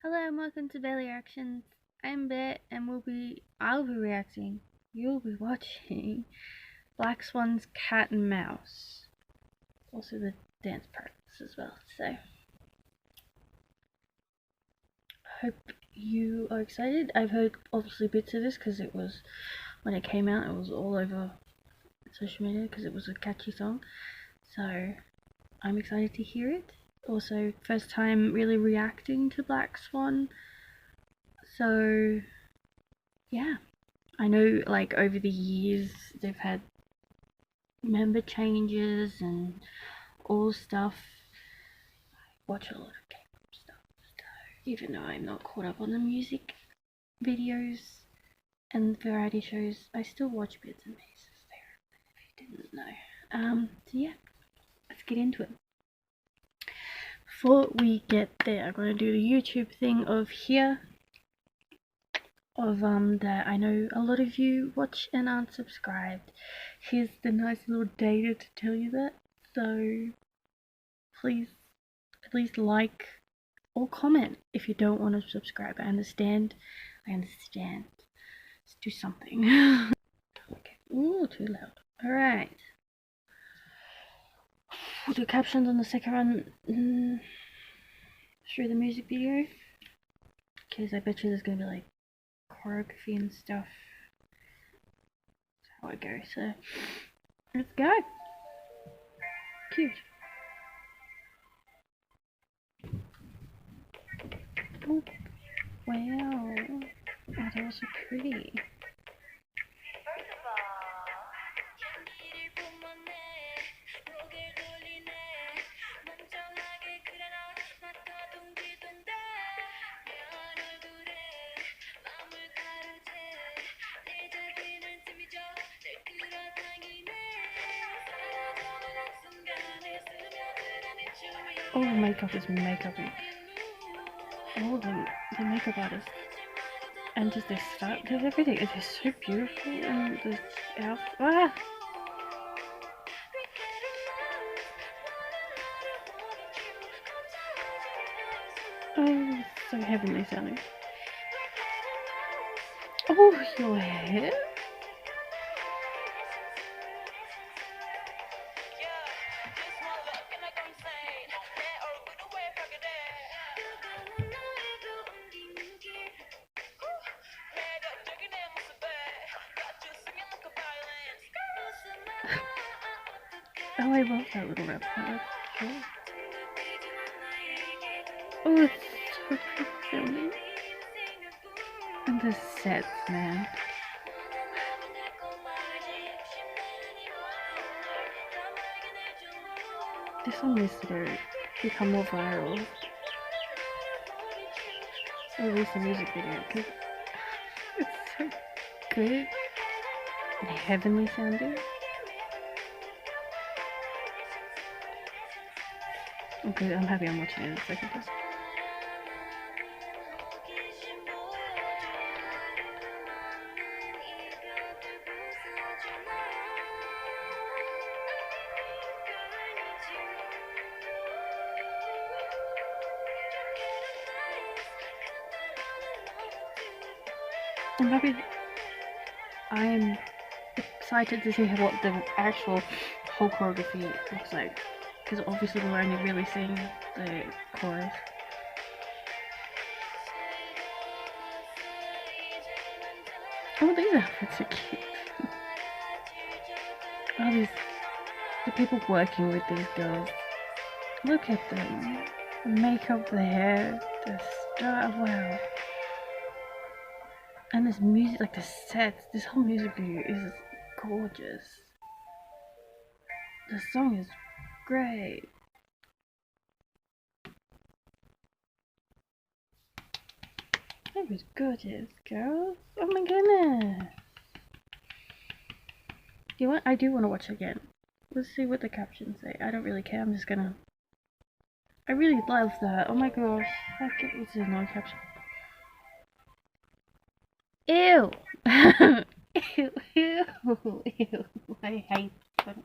Hello and welcome to Bailey Reactions. I'm Bit and I'll be reacting. You'll be watching Black Swan's Cat and Mouse. Also the dance parts as well. So I hope you are excited. I've heard obviously bits of this because it was, when it came out, it was all over social media because it was a catchy song. So I'm excited to hear it. Also, first time really reacting to Black Swan. So yeah, I know like over the years they've had member changes and all stuff. I watch a lot of K-pop stuff, so even though I'm not caught up on the music videos and variety shows, I still watch bits and pieces there, if you didn't know. So yeah, let's get into it. Before we get there, I'm gonna do the YouTube thing of here. That I know a lot of you watch and aren't subscribed. Here's the nice little data to tell you that. So please at least like or comment if you don't want to subscribe. I understand. Let's do something. Okay. Ooh, too loud. Alright. We'll do captions on the second run through the music video. Because I bet you there's gonna be like choreography and stuff. That's how it goes. So let's go. Cute. Oh, wow. Oh, that was so pretty. Oh, the makeup is makeuping. Oh, the makeup artist. And just this stuff, there's everything. It is so beautiful. And this outfit. Ah! Oh, so heavenly sounding. Oh, your hair? Oh, I love that little rap part. Sure. Oh, it's so pretty. And the sets, man. This song needs to become more viral. Release a music video because it's so good and heavenly sounding. Okay, I'm happy I'm watching it in a second. I'm happy. I am excited to see what the actual whole choreography looks like, because obviously we're only really seeing the chorus. Oh, these outfits are cute. Oh, the people working with these girls. Look at them. The makeup, the hair, the stuff. Wow. And this music, like the sets, this whole music video is gorgeous. The song is great. That was gorgeous, girls. Oh my goodness. You know what? I do want to watch it again. Let's see what the captions say. I don't really care. I'm just gonna. I really love that. Oh my gosh. What's the no caption? Ew. Ew. Ew. Ew. I hate that.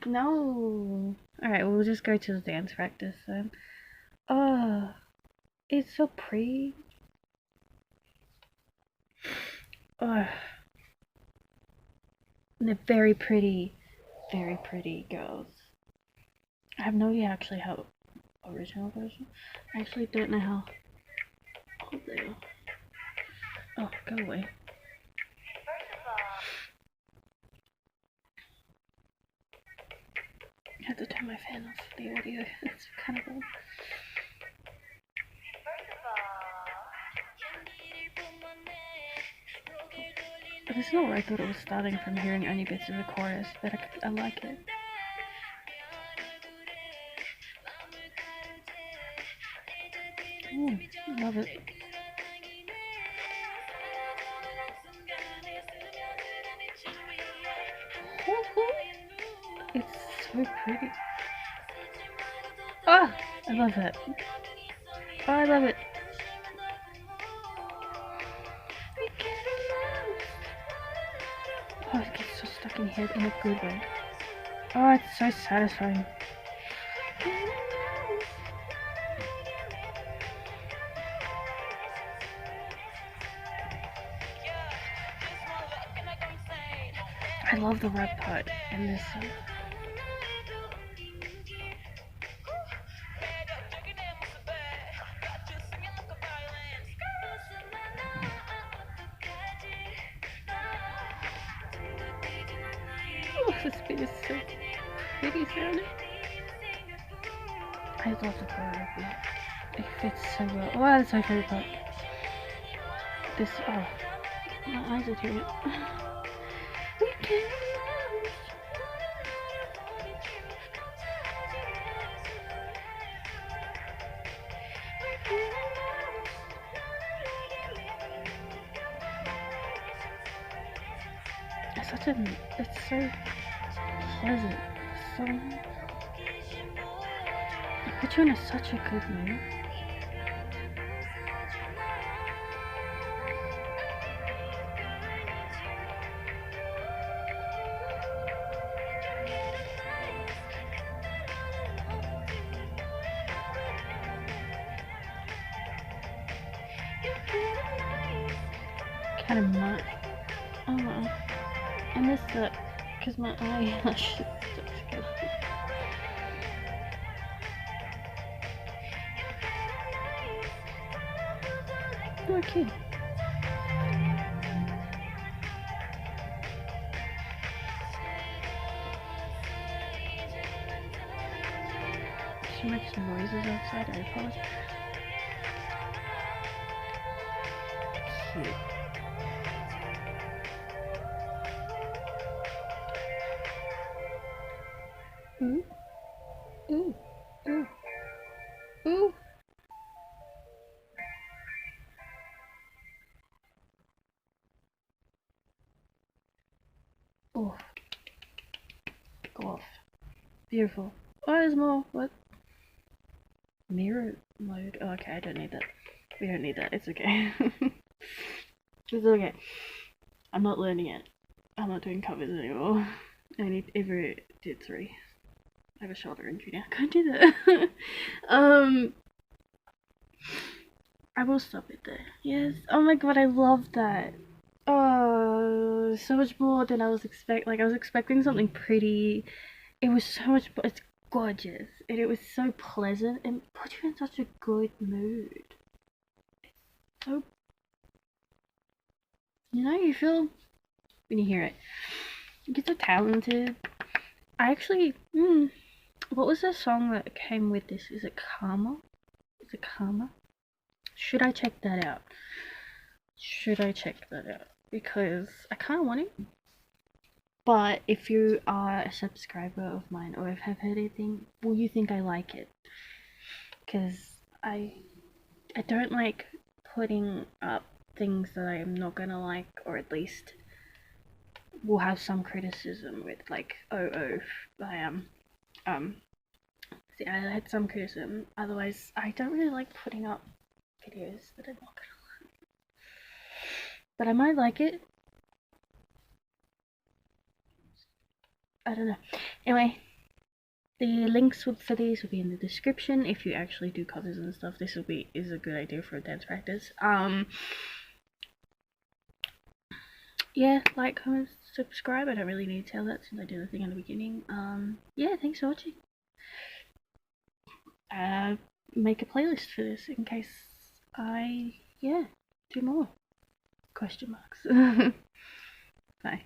No. Alright, we'll just go to the dance practice then. Oh. It's so pretty. Oh, and they're very pretty girls. I have no idea actually how original version. I actually don't know how old they are. Oh, go away. I have to turn my fan off for the audio. It's kind of old. But it's not where I thought it was starting from hearing only bits of the chorus, but I like it. Ooh, love it. It's so pretty. Oh, I love it. Oh, I love it. Oh, it gets so stuck in your head in a good way. Oh, it's so satisfying. I love the rap part in this song. Oh, this beat is so pretty sounding. I love the choreography. It fits so well. Oh, that's my favorite part. This, oh, my eyes are tearing up. We can it's such a, it's so pleasant. So, it puts you in such a good mood. Kind of much. Oh, I missed that because my eyelash is together. Okay. She makes some noises outside. I apologize. Cute. Ooh. Ooh. Ooh. Ooh. Oh. Go off. Beautiful. Oh, there's more. What? Mirror mode. Oh, okay, I don't need that. We don't need that. It's okay. It's okay. I'm not learning it. I'm not doing covers anymore. I only ever did 3. I have a shoulder injury now. I can't do that. I will stop it there. Yes. Oh my god, I love that. Oh, so much more than I was I was expecting something pretty. It was so much. It's gorgeous, and it was so pleasant, and put you in such a good mood. So, you feel when you hear it. You're so talented. I actually, what was the song that came with this? Is it Karma? Is it Karma? Should I check that out? Because I kind of want it. But if you are a subscriber of mine or have heard anything, will you think I like it? Because I don't like putting up things that I am not gonna like, or at least will have some criticism with, like, I am, see, I had some criticism. Otherwise, I don't really like putting up videos that I'm not gonna like. But I might like it. I don't know. Anyway, The links for these will be in the description. If you actually do covers and stuff, this is a good idea for a dance practice. Yeah, like, comment, subscribe. I don't really need to tell that since I did the thing in the beginning. Yeah, thanks for watching. Make a playlist for this in case I do more question marks. Bye.